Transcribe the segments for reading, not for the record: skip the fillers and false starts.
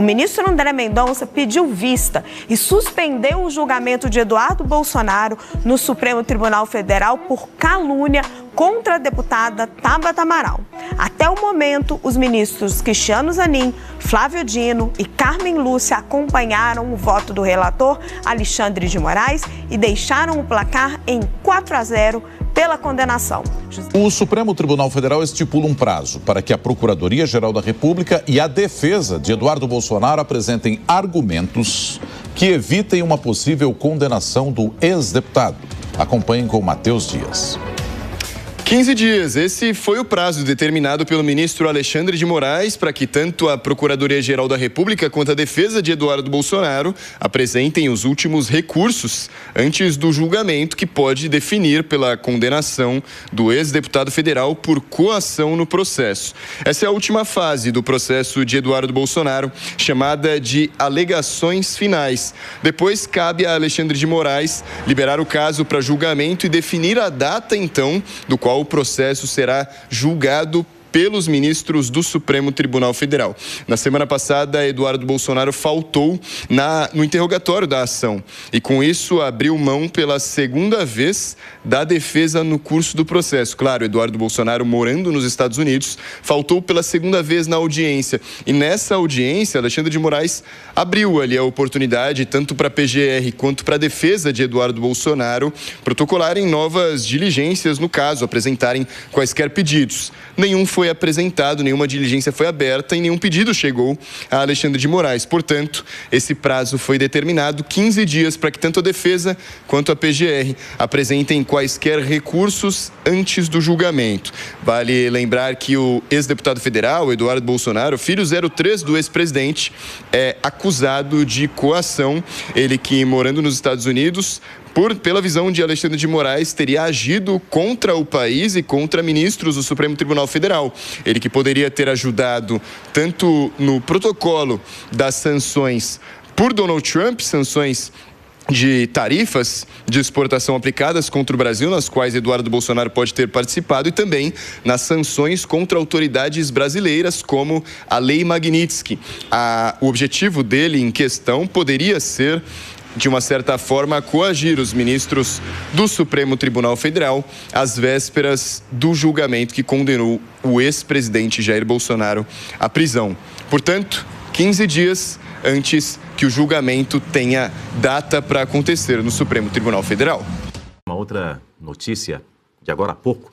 ministro André Mendonça pediu vista e suspendeu o julgamento de Eduardo Bolsonaro no Supremo Tribunal Federal por calúnia contra a deputada Tabata Amaral. Até o momento, os ministros Cristiano Zanin, Flávio Dino e Carmen Lúcia acompanharam o voto do relator Alexandre de Moraes e deixaram o placar em 4-0 pela condenação. O Supremo Tribunal Federal estipula um prazo para que a Procuradoria-Geral da República e a defesa de Eduardo Bolsonaro apresentem argumentos que evitem uma possível condenação do ex-deputado. Acompanhem com Matheus Dias. 15 dias. Esse foi o prazo determinado pelo ministro Alexandre de Moraes para que tanto a Procuradoria-Geral da República quanto a defesa de Eduardo Bolsonaro apresentem os últimos recursos antes do julgamento que pode definir pela condenação do ex-deputado federal por coação no processo. Essa é a última fase do processo de Eduardo Bolsonaro, chamada de alegações finais. Depois cabe a Alexandre de Moraes liberar o caso para julgamento e definir a data, então, do qual o processo será julgado pelos ministros do Supremo Tribunal Federal. Na semana passada, Eduardo Bolsonaro faltou no interrogatório da ação e, com isso, abriu mão pela segunda vez da defesa no curso do processo. Claro, Eduardo Bolsonaro, morando nos Estados Unidos, faltou pela segunda vez na audiência. E nessa audiência, Alexandre de Moraes abriu ali a oportunidade, tanto para a PGR quanto para a defesa de Eduardo Bolsonaro, protocolarem novas diligências no caso, apresentarem quaisquer pedidos. Nenhum foi apresentado, nenhuma diligência foi aberta e nenhum pedido chegou a Alexandre de Moraes. Portanto, esse prazo foi determinado, 15 dias, para que tanto a defesa quanto a PGR apresentem quaisquer recursos antes do julgamento. Vale lembrar que o ex-deputado federal, Eduardo Bolsonaro, filho 03 do ex-presidente, é acusado de coação. Ele que, morando nos Estados Unidos, pela visão de Alexandre de Moraes, teria agido contra o país e contra ministros do Supremo Tribunal Federal. Ele que poderia ter ajudado tanto no protocolo das sanções por Donald Trump, sanções de tarifas de exportação aplicadas contra o Brasil, nas quais Eduardo Bolsonaro pode ter participado, e também nas sanções contra autoridades brasileiras, como a Lei Magnitsky. O objetivo dele em questão poderia ser, de uma certa forma, coagir os ministros do Supremo Tribunal Federal às vésperas do julgamento que condenou o ex-presidente Jair Bolsonaro à prisão. Portanto, 15 dias antes que o julgamento tenha data para acontecer no Supremo Tribunal Federal. Uma outra notícia de agora há pouco.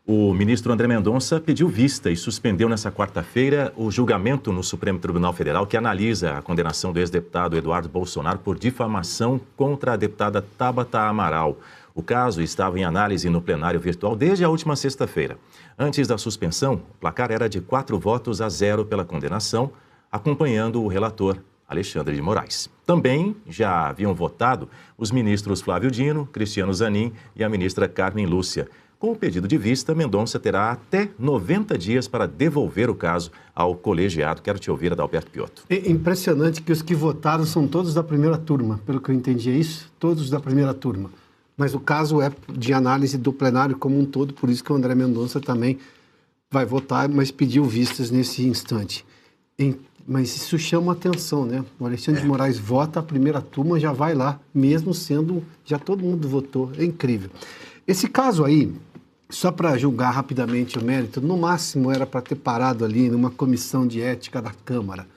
O ministro André Mendonça pediu vista e suspendeu nesta quarta-feira o julgamento no Supremo Tribunal Federal que analisa a condenação do ex-deputado Eduardo Bolsonaro por difamação contra a deputada Tabata Amaral. O caso estava em análise no plenário virtual desde a última sexta-feira. Antes da suspensão, o placar era de 4-0 pela condenação, acompanhando o relator Alexandre de Moraes. Também já haviam votado os ministros Flávio Dino, Cristiano Zanin e a ministra Carmen Lúcia. Com o pedido de vista, Mendonça terá até 90 dias para devolver o caso ao colegiado. Quero te ouvir, Adalberto Piotto. É impressionante que os que votaram são todos da primeira turma. Pelo que eu entendi, é isso? Todos da primeira turma. Mas o caso é de análise do plenário como um todo, por isso que o André Mendonça também vai votar, mas pediu vistas nesse instante. Mas isso chama atenção, né? O Alexandre de Moraes vota, a primeira turma já vai lá, mesmo sendo... Já todo mundo votou. É incrível. Esse caso aí... Só para julgar rapidamente o mérito, no máximo era para ter parado ali numa comissão de ética da Câmara.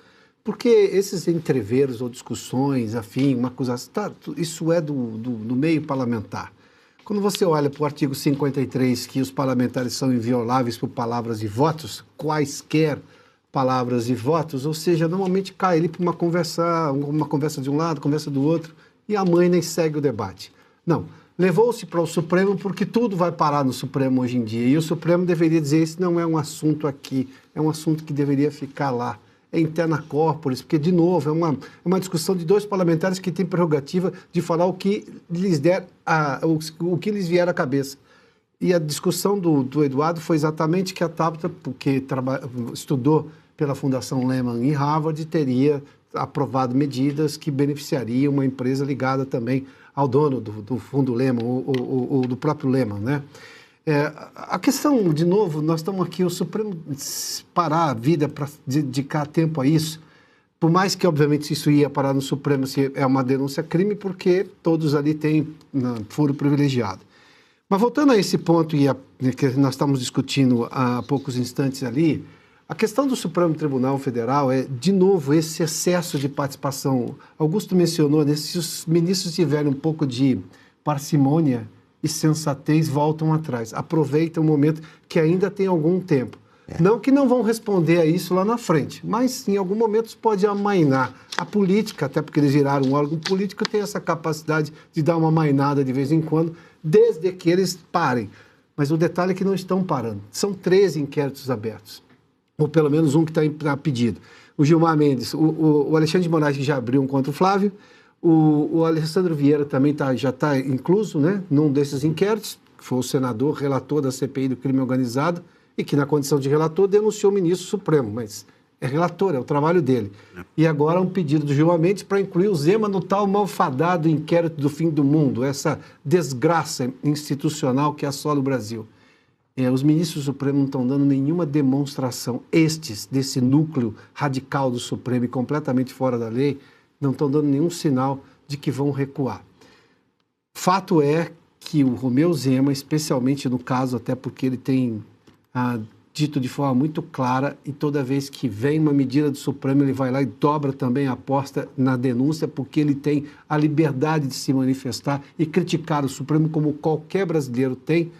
Porque esses entreveros ou discussões, afim, uma acusação, isso é do meio parlamentar. Quando você olha para o artigo 53, que os parlamentares são invioláveis por palavras e votos, quaisquer palavras e votos, ou seja, normalmente cai ali para uma conversa de um lado, conversa do outro, e a mãe nem segue o debate. Não. Levou-se para o Supremo porque tudo vai parar no Supremo hoje em dia. E o Supremo deveria dizer, esse não é um assunto aqui, é um assunto que deveria ficar lá. É interna corporis, porque, de novo, é uma discussão de dois parlamentares que têm prerrogativa de falar o que lhes o que lhes vier à cabeça. E a discussão do Eduardo foi exatamente que a Tabata, porque estudou pela Fundação Lehman em Harvard, teria aprovado medidas que beneficiariam uma empresa ligada também ao dono do fundo Lehman, ou do próprio Lehman, né? A questão, de novo, nós estamos aqui, o Supremo parar a vida para dedicar tempo a isso, Por mais que, obviamente, isso ia parar no Supremo, se é uma denúncia crime, porque todos ali têm foro privilegiado. Mas voltando a esse ponto que nós estamos discutindo há poucos instantes ali, a questão do Supremo Tribunal Federal é, de novo, esse excesso de participação. Augusto mencionou, né, se os ministros tiverem um pouco de parcimônia e sensatez, voltam atrás. Aproveitam o momento que ainda tem algum tempo. Não que não vão responder a isso lá na frente, mas em algum momento pode amainar. A política, até porque eles viraram um órgão político, tem essa capacidade de dar uma amainada de vez em quando, desde que eles parem. Mas o detalhe é que não estão parando. São 13 inquéritos abertos, ou pelo menos um que está pedido. O Gilmar Mendes, o Alexandre de Moraes já abriu um contra o Flávio, o Alessandro Vieira também já está incluso, né, num desses inquéritos, que foi o senador, relator da CPI do crime organizado, e que, na condição de relator, denunciou o ministro Supremo, mas é relator, é o trabalho dele. E agora um pedido do Gilmar Mendes para incluir o Zema no tal malfadado inquérito do fim do mundo, essa desgraça institucional que assola o Brasil. Os ministros do Supremo não estão dando nenhuma demonstração, desse núcleo radical do Supremo e completamente fora da lei, não estão dando nenhum sinal de que vão recuar. Fato é que o Romeu Zema, especialmente no caso, até porque ele tem dito de forma muito clara, e toda vez que vem uma medida do Supremo, ele vai lá e dobra também a aposta na denúncia, porque ele tem a liberdade de se manifestar e criticar o Supremo como qualquer brasileiro tem,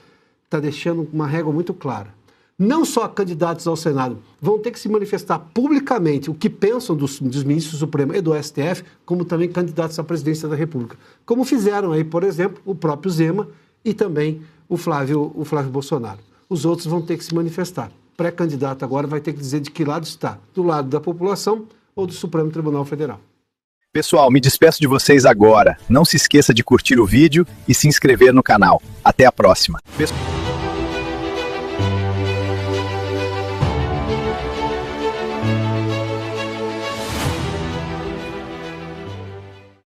está deixando uma régua muito clara. Não só candidatos ao Senado vão ter que se manifestar publicamente o que pensam dos ministros do Supremo e do STF, como também candidatos à presidência da República. Como fizeram aí, por exemplo, o próprio Zema e também o Flávio Bolsonaro. Os outros vão ter que se manifestar. Pré-candidato agora vai ter que dizer de que lado está, do lado da população ou do Supremo Tribunal Federal. Pessoal, me despeço de vocês agora. Não se esqueça de curtir o vídeo e se inscrever no canal. Até a próxima.